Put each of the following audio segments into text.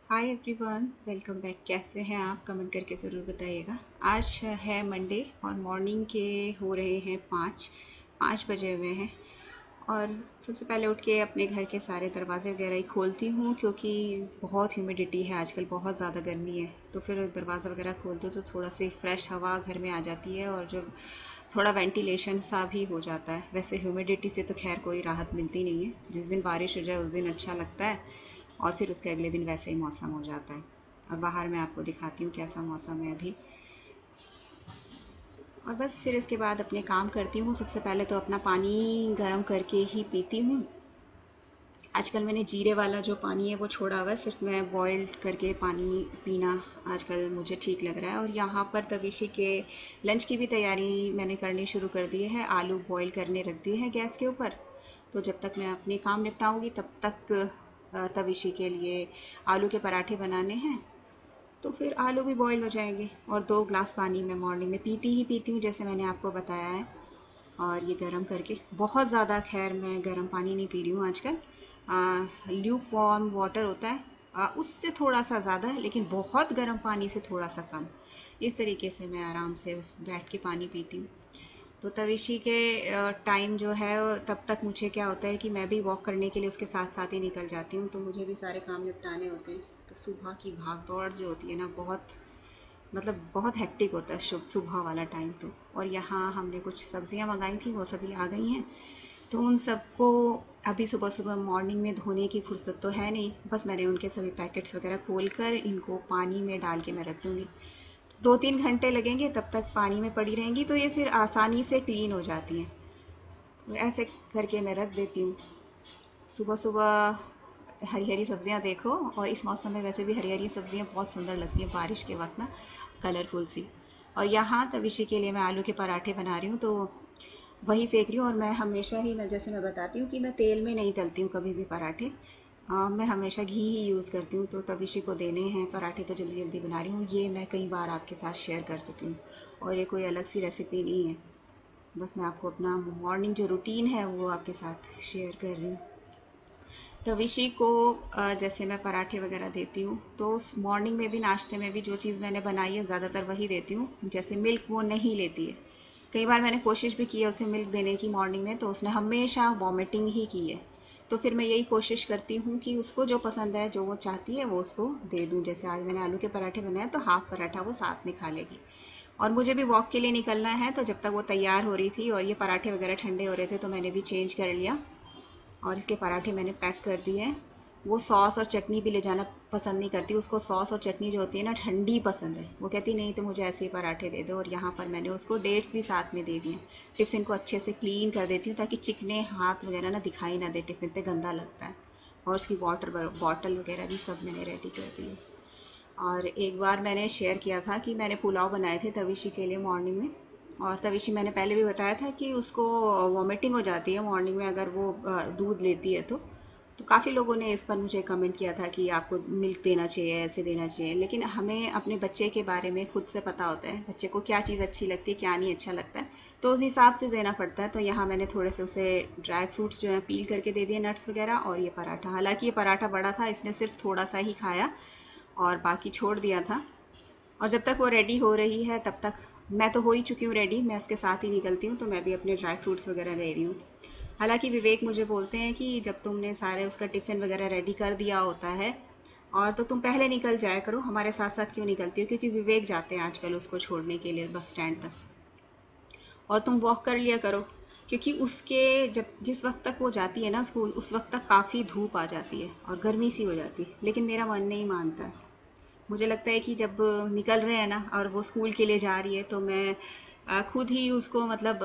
Hi everyone, welcome back. कैसे हैं आप? कमेंट करके ज़रूर बताइएगा। आज है मंडे और मॉर्निंग के हो रहे हैं 5 बजे हुए हैं। और सबसे पहले उठ के अपने घर के सारे दरवाजे वगैरह ही खोलती हूँ, क्योंकि बहुत ह्यूमिडिटी है आजकल, बहुत ज़्यादा गर्मी है। तो फिर दरवाज़ा वगैरह खोलते हो तो थोड़ा सी फ्रेश हवा घर में आ जाती है और जो थोड़ा वेंटिलेशन सा भी हो जाता है। वैसे ह्यूमिडिटी से तो खैर कोई राहत मिलती नहीं है। जिस दिन बारिश हो जाए उस दिन अच्छा लगता है, और फिर उसके अगले दिन वैसे ही मौसम हो जाता है। और बाहर मैं आपको दिखाती हूँ कैसा मौसम है अभी। और बस फिर इसके बाद अपने काम करती हूँ। सबसे पहले तो अपना पानी गर्म करके ही पीती हूँ। आजकल मैंने जीरे वाला जो पानी है वो छोड़ा हुआ है, सिर्फ मैं बॉइल्ड करके पानी पीना आजकल मुझे ठीक लग रहा है। और यहाँ पर तविशी के लंच की भी तैयारी मैंने करनी शुरू कर दी है। आलू बॉईल करने रख दिए हैं गैस के ऊपर। तो जब तक मैं अपने काम निपटाऊंगी तब तक तविशी के लिए आलू के पराठे बनाने हैं। तो फिर आलू भी बॉईल हो जाएंगे। और 2 ग्लास पानी मैं मॉर्निंग में पीती ही पीती हूँ, जैसे मैंने आपको बताया है। और ये गर्म करके, बहुत ज़्यादा खैर मैं गर्म पानी नहीं पी रही हूँ आजकल। ल्यूक वार्म वाटर होता है, उससे थोड़ा सा ज़्यादा है, लेकिन बहुत गर्म पानी से थोड़ा सा कम। इस तरीके से मैं आराम से बैठ के पानी पीती हूँ। तो तविशी के टाइम जो है तब तक मुझे क्या होता है कि मैं भी वॉक करने के लिए उसके साथ साथ ही निकल जाती हूँ। तो मुझे भी सारे काम निपटाने होते हैं। तो सुबह की भाग दौड़ जो होती है ना, बहुत मतलब बहुत हेक्टिक होता है शुभ सुबह वाला टाइम तो। और यहाँ हमने कुछ सब्जियाँ मंगाई थी, वो सभी आ गई हैं। तो उन सबको अभी सुबह सुबह मॉर्निंग में धोने की फुर्सत तो है नहीं। बस मैंने उनके सभी पैकेट्स वगैरह खोल कर इनको पानी में डाल के मैं रख दूँगी। 2-3 घंटे लगेंगे, तब तक पानी में पड़ी रहेंगी तो ये फिर आसानी से क्लीन हो जाती हैं। तो ऐसे करके मैं रख देती हूँ। सुबह सुबह हरी हरी सब्जियाँ देखो। और इस मौसम में वैसे भी हरी हरी सब्जियाँ बहुत सुंदर लगती हैं बारिश के वक्त ना, कलरफुल सी। और यहाँ तविशी के लिए मैं आलू के पराठे बना रही हूँ, तो वही सेक रही हूँ। और मैं हमेशा ही, मैं जैसे मैं बताती हूँ कि मैं तेल में नहीं तलती हूँ कभी भी पराठे। मैं हमेशा घी ही यूज़ करती हूँ। तो तविशी को देने हैं पराठे तो जल्दी जल्दी बना रही हूँ। ये मैं कई बार आपके साथ शेयर कर चुकी हूँ, और ये कोई अलग सी रेसिपी नहीं है। बस मैं आपको अपना मॉर्निंग जो रूटीन है वो आपके साथ शेयर कर रही हूँ। तविशी को जैसे मैं पराठे वगैरह देती हूँ तो मॉर्निंग में भी, नाश्ते में भी जो चीज़ मैंने बनाई है ज़्यादातर वही देती हूँ। जैसे मिल्क वो नहीं लेती है। कई बार मैंने कोशिश भी की है उसे मिल्क देने की मॉर्निंग में, तो उसने हमेशा वॉमिटिंग ही की है। तो फिर मैं यही कोशिश करती हूँ कि उसको जो पसंद है, जो वो चाहती है, वो उसको दे दूँ। जैसे आज मैंने आलू के पराठे बनाए तो हाफ़ पराठा वो साथ में खा लेगी। और मुझे भी वॉक के लिए निकलना है, तो जब तक वो तैयार हो रही थी और ये पराठे वगैरह ठंडे हो रहे थे तो मैंने भी चेंज कर लिया। और इसके पराठे मैंने पैक कर दिए हैं। वो सॉस और चटनी भी ले जाना पसंद नहीं करती। उसको सॉस और चटनी जो होती है ना, ठंडी पसंद है। वो कहती नहीं तो मुझे ऐसे ही पराठे दे दो। और यहाँ पर मैंने उसको डेट्स भी साथ में दे दिए। टिफ़िन को अच्छे से क्लीन कर देती हूँ ताकि चिकने हाथ वगैरह ना दिखाई ना दे, टिफ़िन पे गंदा लगता है। और उसकी वाटर बॉटल वगैरह भी सब मैंने रेडी कर दी है। और एक बार मैंने शेयर किया था कि मैंने पुलाव बनाए थे तविशी के लिए मॉर्निंग में। और तविशी, मैंने पहले भी बताया था कि उसको वॉमिटिंग हो जाती है मॉर्निंग में अगर वो दूध लेती है तो काफ़ी लोगों ने इस पर मुझे कमेंट किया था कि आपको मिल्क देना चाहिए, ऐसे देना चाहिए। लेकिन हमें अपने बच्चे के बारे में खुद से पता होता है, बच्चे को क्या चीज़ अच्छी लगती है, क्या नहीं अच्छा लगता है, तो उस हिसाब से देना पड़ता है। तो यहाँ मैंने थोड़े से उसे ड्राई फ्रूट्स जो हैं पील करके दे दिए, नट्स वगैरह। और ये पराठा, हालांकि ये पराठा बड़ा था, इसने सिर्फ थोड़ा सा ही खाया और बाकी छोड़ दिया था। और जब तक वो रेडी हो रही है तब तक मैं तो हो ही चुकी हूँ रेडी, मैं उसके साथ ही निकलती हूँ। तो मैं भी अपने ड्राई फ्रूट्स वगैरह ले रही हूँ। हालांकि विवेक मुझे बोलते हैं कि जब तुमने सारे उसका टिफ़िन वगैरह रेडी कर दिया होता है और तो तुम पहले निकल जाया करो, हमारे साथ साथ क्यों निकलती हो? क्योंकि विवेक जाते हैं आजकल उसको छोड़ने के लिए बस स्टैंड तक, और तुम वॉक कर लिया करो। क्योंकि उसके जब जिस वक्त तक वो जाती है ना स्कूल, उस वक्त तक काफ़ी धूप आ जाती है और गर्मी सी हो जाती है। लेकिन मेरा मन नहीं मानता है। मुझे लगता है कि जब निकल रहे हैं ना और वो स्कूल के लिए जा रही है तो मैं खुद ही उसको मतलब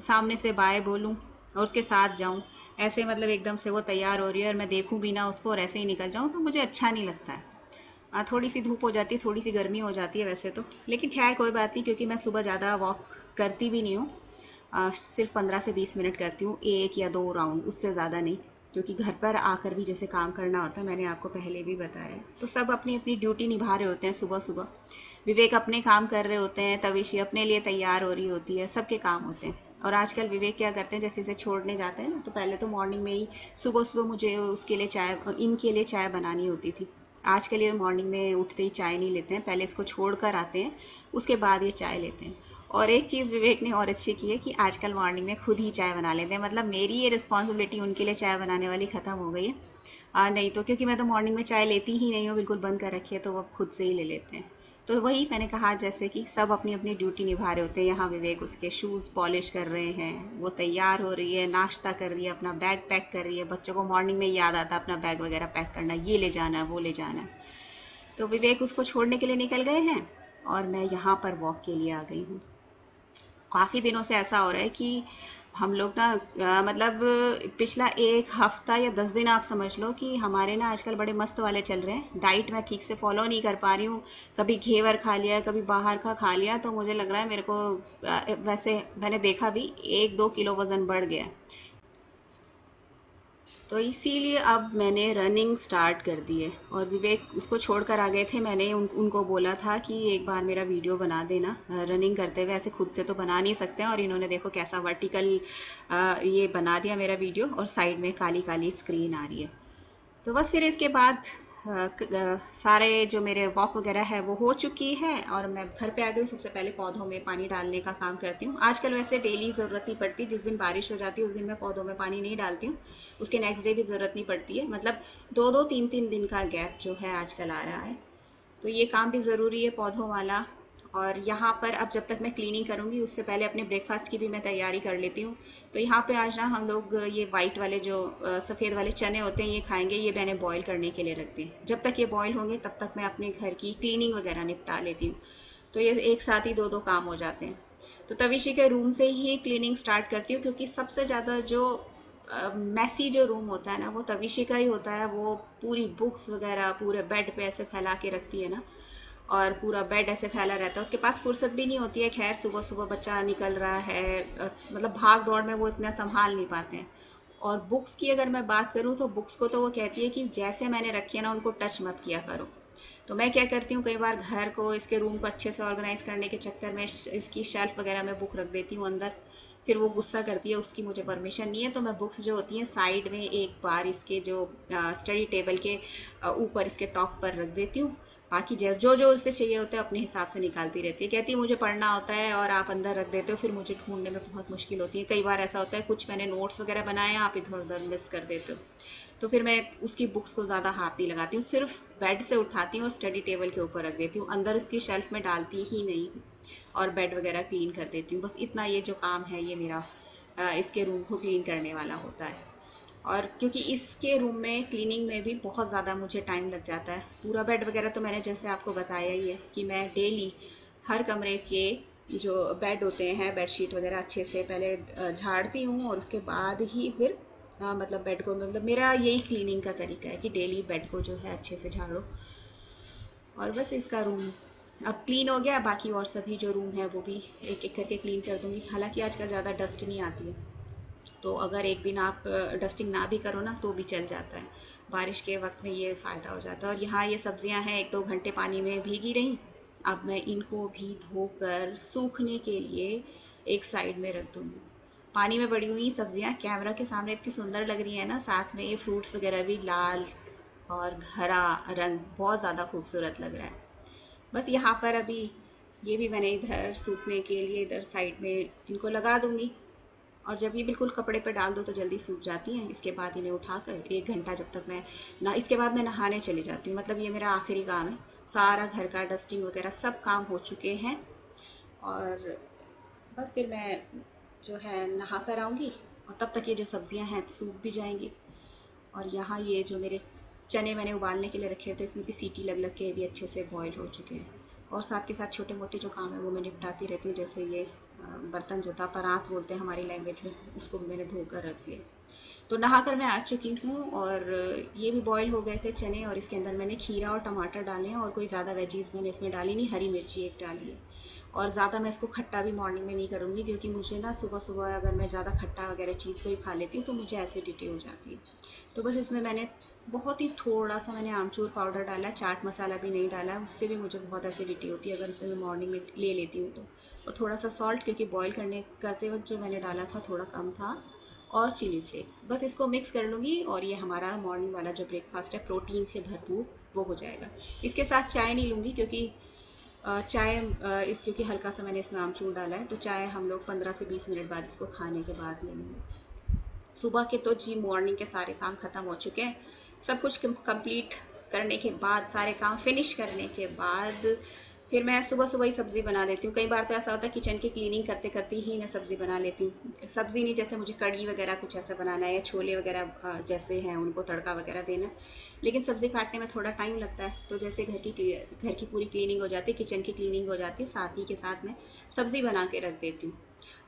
सामने से बाय बोलूं और उसके साथ जाऊं। ऐसे मतलब एकदम से वो तैयार हो रही है और मैं देखूं भी ना उसको और ऐसे ही निकल जाऊं, तो मुझे अच्छा नहीं लगता है। थोड़ी सी धूप हो जाती है, थोड़ी सी गर्मी हो जाती है वैसे तो, लेकिन खैर कोई बात नहीं, क्योंकि मैं सुबह ज़्यादा वॉक करती भी नहीं हूँ। सिर्फ 15 से 20 मिनट करती हूँ, 1 या 2 राउंड, उससे ज़्यादा नहीं। क्योंकि घर पर आकर भी जैसे काम करना होता है, मैंने आपको पहले भी बताया है। तो सब अपनी अपनी ड्यूटी निभा रहे होते हैं सुबह सुबह। विवेक अपने काम कर रहे होते हैं, तविशी अपने लिए तैयार हो रही होती है, सबके काम होते हैं। और आजकल विवेक क्या करते हैं, जैसे इसे छोड़ने जाते हैं ना, तो पहले तो मॉर्निंग में ही सुबह सुबह मुझे उसके लिए चाय, इनके लिए चाय बनानी होती थी। आजकल ये मॉर्निंग में उठते ही चाय नहीं लेते हैं, पहले इसको छोड़ कर आते हैं, उसके बाद ये चाय लेते हैं। और एक चीज़ विवेक ने और अच्छी की है कि आजकल मॉर्निंग में खुद ही चाय बना लेते हैं, मतलब मेरी ये रिस्पॉन्सिबिलिटी उनके लिए चाय बनाने वाली ख़त्म हो गई है। नहीं तो क्योंकि मैं तो मॉर्निंग में चाय लेती ही नहीं हूँ, बिल्कुल बंद कर रखी है, तो वो अब खुद से ही ले लेते हैं। तो वही मैंने कहा, जैसे कि सब अपनी अपनी ड्यूटी निभा रहे होते हैं। यहाँ विवेक उसके शूज़ पॉलिश कर रहे हैं, वो तैयार हो रही है, नाश्ता कर रही है, अपना बैग पैक कर रही है। बच्चों को मॉर्निंग में याद आता है अपना बैग वगैरह पैक करना, ये ले जाना है वो ले जाना है। तो विवेक उसको छोड़ने के लिए निकल गए हैं और मैं यहाँ पर वॉक के लिए आ गई हूँ। काफ़ी दिनों से ऐसा हो रहा है कि हम लोग ना मतलब पिछला एक हफ्ता या 10 दिन आप समझ लो कि हमारे ना आजकल बड़े मस्त वाले चल रहे हैं। डाइट मैं ठीक से फॉलो नहीं कर पा रही हूँ। कभी घेवर खा लिया, कभी बाहर का खा लिया, तो मुझे लग रहा है मेरे को वैसे मैंने देखा भी 1-2 किलो वज़न बढ़ गया है। तो इसीलिए अब मैंने रनिंग स्टार्ट कर दी है। और विवेक उसको छोड़कर आ गए थे, मैंने उनको बोला था कि एक बार मेरा वीडियो बना देना रनिंग करते हुए। ऐसे खुद से तो बना नहीं सकते हैं, और इन्होंने देखो कैसा वर्टिकल ये बना दिया मेरा वीडियो, और साइड में काली काली स्क्रीन आ रही है। तो बस फिर इसके बाद सारे जो मेरे वॉक वगैरह है वो हो चुकी है, और मैं घर पे आ गई। सबसे पहले पौधों में पानी डालने का काम करती हूँ। आजकल वैसे डेली ज़रूरत नहीं पड़ती, जिस दिन बारिश हो जाती है उस दिन मैं पौधों में पानी नहीं डालती हूँ, उसके नेक्स्ट डे भी ज़रूरत नहीं पड़ती है। मतलब 2-2 3-3 दिन का गैप जो है आजकल आ रहा है। तो ये काम भी ज़रूरी है पौधों वाला। और यहाँ पर अब जब तक मैं क्लीनिंग करूँगी उससे पहले अपने ब्रेकफास्ट की भी मैं तैयारी कर लेती हूँ। तो यहाँ पे आज ना हम लोग ये वाइट वाले जो सफ़ेद वाले चने होते हैं ये खाएंगे। ये मैंने बॉईल करने के लिए रख दी। जब तक ये बॉईल होंगे तब तक मैं अपने घर की क्लीनिंग वगैरह निपटा लेती हूँ। तो ये एक साथ ही दो दो काम हो जाते हैं। तो तविशी के रूम से ही क्लीनिंग स्टार्ट करती हूँ, क्योंकि सबसे ज़्यादा जो मैसी जो रूम होता है ना वो तविशी का ही होता है। वो पूरी बुक्स वगैरह पूरे बेड पे ऐसे फैला के रखती है ना, और पूरा बेड ऐसे फैला रहता है। उसके पास फुर्सत भी नहीं होती है। खैर सुबह सुबह बच्चा निकल रहा है, मतलब भाग दौड़ में वो इतना संभाल नहीं पाते हैं। और बुक्स की अगर मैं बात करूँ तो बुक्स को तो वो कहती है कि जैसे मैंने रखी है ना उनको टच मत किया करो। तो मैं क्या करती हूँ, कई बार घर को इसके रूम को अच्छे से ऑर्गेनाइज करने के चक्कर में इसकी शेल्फ वगैरह में बुक रख देती हूँ अंदर। फिर वो गुस्सा करती है, उसकी मुझे परमिशन नहीं है, तो मैं बुक्स जो होती हैं साइड में एक बार इसके जो स्टडी टेबल के ऊपर इसके टॉप पर रख देती हूँ। बाकी जो जो उससे चाहिए होता है अपने हिसाब से निकालती रहती है। कहती है मुझे पढ़ना होता है और आप अंदर रख देते हो, फिर मुझे ढूंढने में बहुत मुश्किल होती है। कई बार ऐसा होता है कुछ मैंने नोट्स वगैरह बनाए हैं, आप इधर उधर मिस कर देते हो। तो फिर मैं उसकी बुक्स को ज़्यादा हाथ नहीं लगाती हूँ, सिर्फ बेड से उठाती हूँ और स्टडी टेबल के ऊपर रख देती हूँ, अंदर इसकी शेल्फ में डालती ही नहीं हूँ। और बेड वगैरह क्लीन कर देती हूँ। बस इतना ये जो काम है ये मेरा इसके रूम को क्लीन करने वाला होता है। और क्योंकि इसके रूम में क्लीनिंग में भी बहुत ज़्यादा मुझे टाइम लग जाता है। पूरा बेड वगैरह तो मैंने जैसे आपको बताया ही है कि मैं डेली हर कमरे के जो बेड होते हैं बेडशीट वगैरह अच्छे से पहले झाड़ती हूँ, और उसके बाद ही फिर मतलब बेड को, मतलब मेरा यही क्लीनिंग का तरीका है कि डेली बेड को जो है अच्छे से झाड़ो। और बस इसका रूम अब क्लीन हो गया। बाकी और सभी जो रूम है वो भी एक एक करके क्लीन कर दूँगी। हालांकि आजकल ज़्यादा डस्ट नहीं आती है, तो अगर एक दिन आप डस्टिंग ना भी करो ना तो भी चल जाता है। बारिश के वक्त में ये फ़ायदा हो जाता है। और यहाँ ये सब्जियाँ हैं 1-2 घंटे पानी में भीगी रहीं। अब मैं इनको भी धोकर सूखने के लिए एक साइड में रख दूँगी। पानी में पड़ी हुई सब्जियाँ कैमरा के सामने इतनी सुंदर लग रही है ना, साथ में ये फ्रूट्स वगैरह भी लाल और हरा रंग बहुत ज़्यादा खूबसूरत लग रहा है। बस यहाँ पर अभी ये भी मैंने इधर सूखने के लिए इधर साइड में इनको लगा दूँगी। और जब ये बिल्कुल कपड़े पे डाल दो तो जल्दी सूख जाती हैं। इसके बाद इन्हें उठाकर 1 घंटा जब तक मैं ना, इसके बाद मैं नहाने चली जाती हूँ। मतलब ये मेरा आखिरी काम है। सारा घर का डस्टिंग वगैरह सब काम हो चुके हैं, और बस फिर मैं जो है नहा कर आऊँगी, और तब तक ये जो सब्जियां हैं सूख भी जाएंगी। और यहाँ ये जो मेरे चने मैंने उबालने के लिए रखे थे इसमें भी सीटी लग लग के भी अच्छे से बॉईल हो चुके हैं। और साथ के साथ छोटे मोटे जो काम है वो मैं निपटाती रहती हूँ। जैसे ये बर्तन जो था परात बोलते हैं हमारी लैंग्वेज में, उसको भी मैंने धोकर रख दिया। तो नहाकर मैं आ चुकी हूँ, और ये भी बॉईल हो गए थे चने, और इसके अंदर मैंने खीरा और टमाटर डाले हैं, और कोई ज़्यादा वेजीज़ मैंने इसमें डाली नहीं, हरी मिर्ची एक डाली है। और ज़्यादा मैं इसको खट्टा भी मॉर्निंग में नहीं करूँगी, क्योंकि मुझे ना सुबह सुबह अगर मैं ज़्यादा खट्टा वगैरह चीज़ कोई खा लेती हूँ तो मुझे एसिडिटी हो जाती है। तो बस इसमें मैंने बहुत ही थोड़ा सा मैंने आमचूर पाउडर डाला है, चाट मसाला भी नहीं डाला है, उससे भी मुझे बहुत एसिडिटी होती है अगर उसे मैं मॉर्निंग में ले लेती हूँ तो। और थोड़ा सा सॉल्ट, क्योंकि बॉईल करने करते वक्त जो मैंने डाला था थोड़ा कम था, और चिली फ्लेक्स। बस इसको मिक्स कर लूँगी, और ये हमारा मॉर्निंग वाला जो ब्रेकफास्ट है प्रोटीन से भरपूर वो हो जाएगा। इसके साथ चाय नहीं लूँगी क्योंकि क्योंकि हल्का सा मैंने इसमें आमचूर डाला है, तो चाय हम लोग 15 से 20 मिनट बाद इसको खाने के बाद ले लेंगे। सुबह के तो जी मॉर्निंग के सारे काम ख़त्म हो चुके हैं। सब कुछ कंप्लीट करने के बाद, सारे काम फिनिश करने के बाद फिर मैं सुबह सुबह ही सब्ज़ी बना लेती हूँ। कई बार तो ऐसा होता है किचन की क्लीनिंग करते करते ही मैं सब्ज़ी बना लेती हूँ। सब्ज़ी नहीं, जैसे मुझे कढ़ी वगैरह कुछ ऐसा बनाना है या छोले वगैरह जैसे हैं उनको तड़का वगैरह देना है, लेकिन सब्ज़ी काटने में थोड़ा टाइम लगता है। तो जैसे घर की पूरी क्लीनिंग हो जाती है, किचन की क्लीनिंग हो जाती है, साथ ही के साथ मैं सब्ज़ी बना के रख देती हूँ।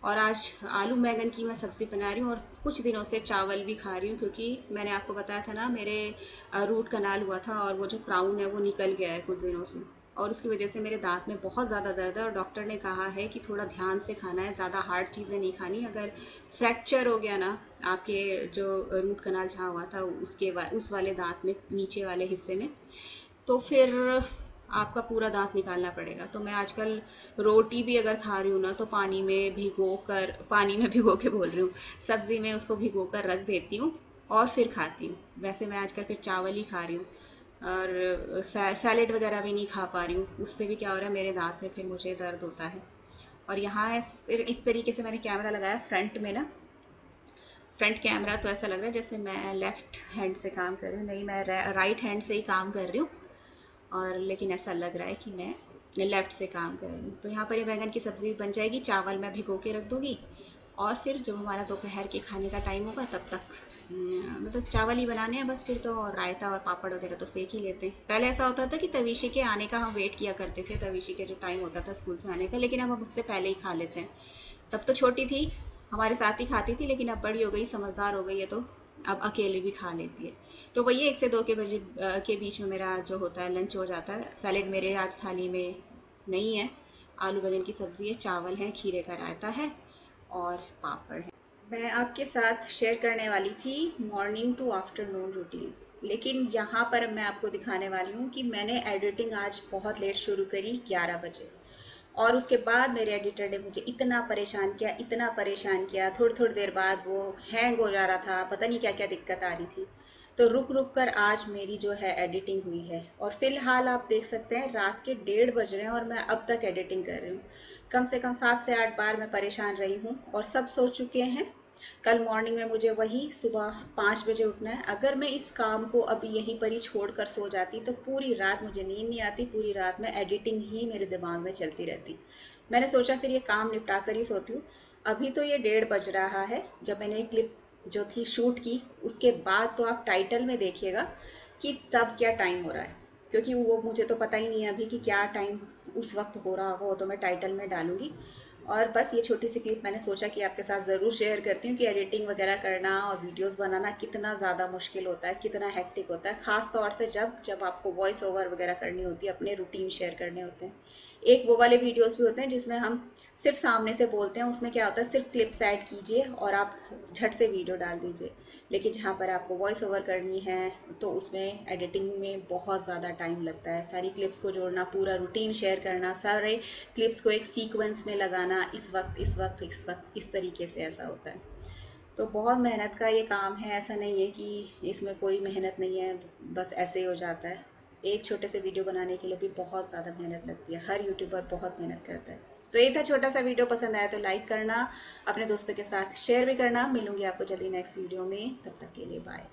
और आज आलू बैंगन की मैं सब्ज़ी बना रही हूँ और कुछ दिनों से चावल भी खा रही हूँ, क्योंकि मैंने आपको बताया था ना मेरे रूट कनाल हुआ था और वो जो क्राउन है वो निकल गया है कुछ दिनों से, और उसकी वजह से मेरे दांत में बहुत ज़्यादा दर्द है। और डॉक्टर ने कहा है कि थोड़ा ध्यान से खाना है, ज़्यादा हार्ड चीज़ें नहीं खानी। अगर फ्रैक्चर हो गया ना आपके जो रूट कनाल जहाँ हुआ था उस वाले दांत में, नीचे वाले हिस्से में, तो फिर आपका पूरा दांत निकालना पड़ेगा। तो मैं आजकल रोटी भी अगर खा रही हूँ ना, तो पानी में भिगो के बोल रही हूँ, सब्ज़ी में उसको भिगो कर रख देती हूँ और फिर खाती हूँ। वैसे मैं आजकल फिर चावल ही खा रही हूँ और सैलेड वगैरह भी नहीं खा पा रही हूँ। उससे भी क्या हो रहा है, मेरे दांत में फिर मुझे दर्द होता है। और यहाँ इस तरीके से मैंने कैमरा लगाया फ्रंट में ना, फ्रंट कैमरा, तो ऐसा लग रहा है जैसे मैं लेफ़्ट हैंड से काम कर रही हूँ। नहीं, मैं राइट हैंड से ही काम कर रही हूँ, और लेकिन ऐसा लग रहा है कि मैं लेफ़्ट से काम कर रही हूँ। तो यहाँ पर ये बैंगन की सब्ज़ी बन जाएगी, चावल मैं भिगो के रख दूँगी और फिर जब हमारा दोपहर के खाने का टाइम होगा तब तक मतलब चावल ही बनाने हैं बस फिर तो। और रायता और पापड़ वगैरह तो सेक ही लेते हैं। पहले ऐसा होता था कि तवीशी के आने का हम वेट किया करते थे, तवीशी के जो टाइम होता था स्कूल से आने का, लेकिन अब हम उससे पहले ही खा लेते हैं। तब तो छोटी थी, हमारे साथ ही खाती थी, लेकिन अब बड़ी हो गई, समझदार हो गई है, तो अब अकेले भी खा लेती है। तो वही 1 से 2 के बजे के बीच में मेरा जो होता है लंच हो जाता है। सैलेड मेरे आज थाली में नहीं है, आलू बैंगन की सब्ज़ी है, चावल है, खीरे का रायता है और पापड़ है। मैं आपके साथ शेयर करने वाली थी मॉर्निंग टू आफ्टरनून रूटीन, लेकिन यहाँ पर मैं आपको दिखाने वाली हूँ कि मैंने एडिटिंग आज बहुत लेट शुरू करी, 11 बजे, और उसके बाद मेरे एडिटर ने मुझे इतना परेशान किया, इतना परेशान किया। थोड़ी थोड़ी देर बाद वो हैंग हो जा रहा था, पता नहीं क्या क्या दिक्कत आ रही थी। तो रुक रुक कर आज मेरी जो है एडिटिंग हुई है, और फिलहाल आप देख सकते हैं रात के 1:30 बज रहे हैं और मैं अब तक एडिटिंग कर रही हूँ। कम से कम 7 से 8 बार मैं परेशान रही हूँ और सब सो चुके हैं। कल मॉर्निंग में मुझे वही सुबह 5 बजे उठना है। अगर मैं इस काम को अभी यहीं पर ही छोड़ कर सो जाती तो पूरी रात मुझे नींद नहीं आती, पूरी रात में एडिटिंग ही मेरे दिमाग में चलती रहती। मैंने सोचा फिर ये काम निपटा कर ही सोती हूँ। अभी तो ये 1:30 बज रहा है। जब मैंने ये क्लिप जो थी शूट की, उसके बाद तो आप टाइटल में देखिएगा कि तब क्या टाइम हो रहा है, क्योंकि वो मुझे तो पता ही नहीं है अभी कि क्या टाइम उस वक्त हो रहा होगा, वो तो मैं टाइटल में डालूंगी। और बस ये छोटी सी क्लिप मैंने सोचा कि आपके साथ ज़रूर शेयर करती हूँ कि एडिटिंग वगैरह करना और वीडियोस बनाना कितना ज़्यादा मुश्किल होता है, कितना हेक्टिक होता है, ख़ास तौर से जब जब आपको वॉइस ओवर वगैरह करनी होती है, अपने रूटीन शेयर करने होते हैं। एक वो वाले वीडियोस भी होते हैं जिसमें हम सिर्फ सामने से बोलते हैं, उसमें क्या होता है सिर्फ क्लिप्स ऐड कीजिए और आप झट से वीडियो डाल दीजिए। लेकिन जहाँ पर आपको वॉइस ओवर करनी है तो उसमें एडिटिंग में बहुत ज़्यादा टाइम लगता है। सारी क्लिप्स को जोड़ना, पूरा रूटीन शेयर करना, सारे क्लिप्स को एक सीक्वेंस में लगाना, इस वक्त इस वक्त इस वक्त, इस तरीके से ऐसा होता है। तो बहुत मेहनत का ये काम है, ऐसा नहीं है कि इसमें कोई मेहनत नहीं है, बस ऐसे ही हो जाता है। एक छोटे से वीडियो बनाने के लिए भी बहुत ज़्यादा मेहनत लगती है, हर यूट्यूबर बहुत मेहनत करता है। तो ये था छोटा सा वीडियो, पसंद आया तो लाइक करना, अपने दोस्तों के साथ शेयर भी करना। मिलूंगी आपको जल्दी नेक्स्ट वीडियो में, तब तक के लिए बाय।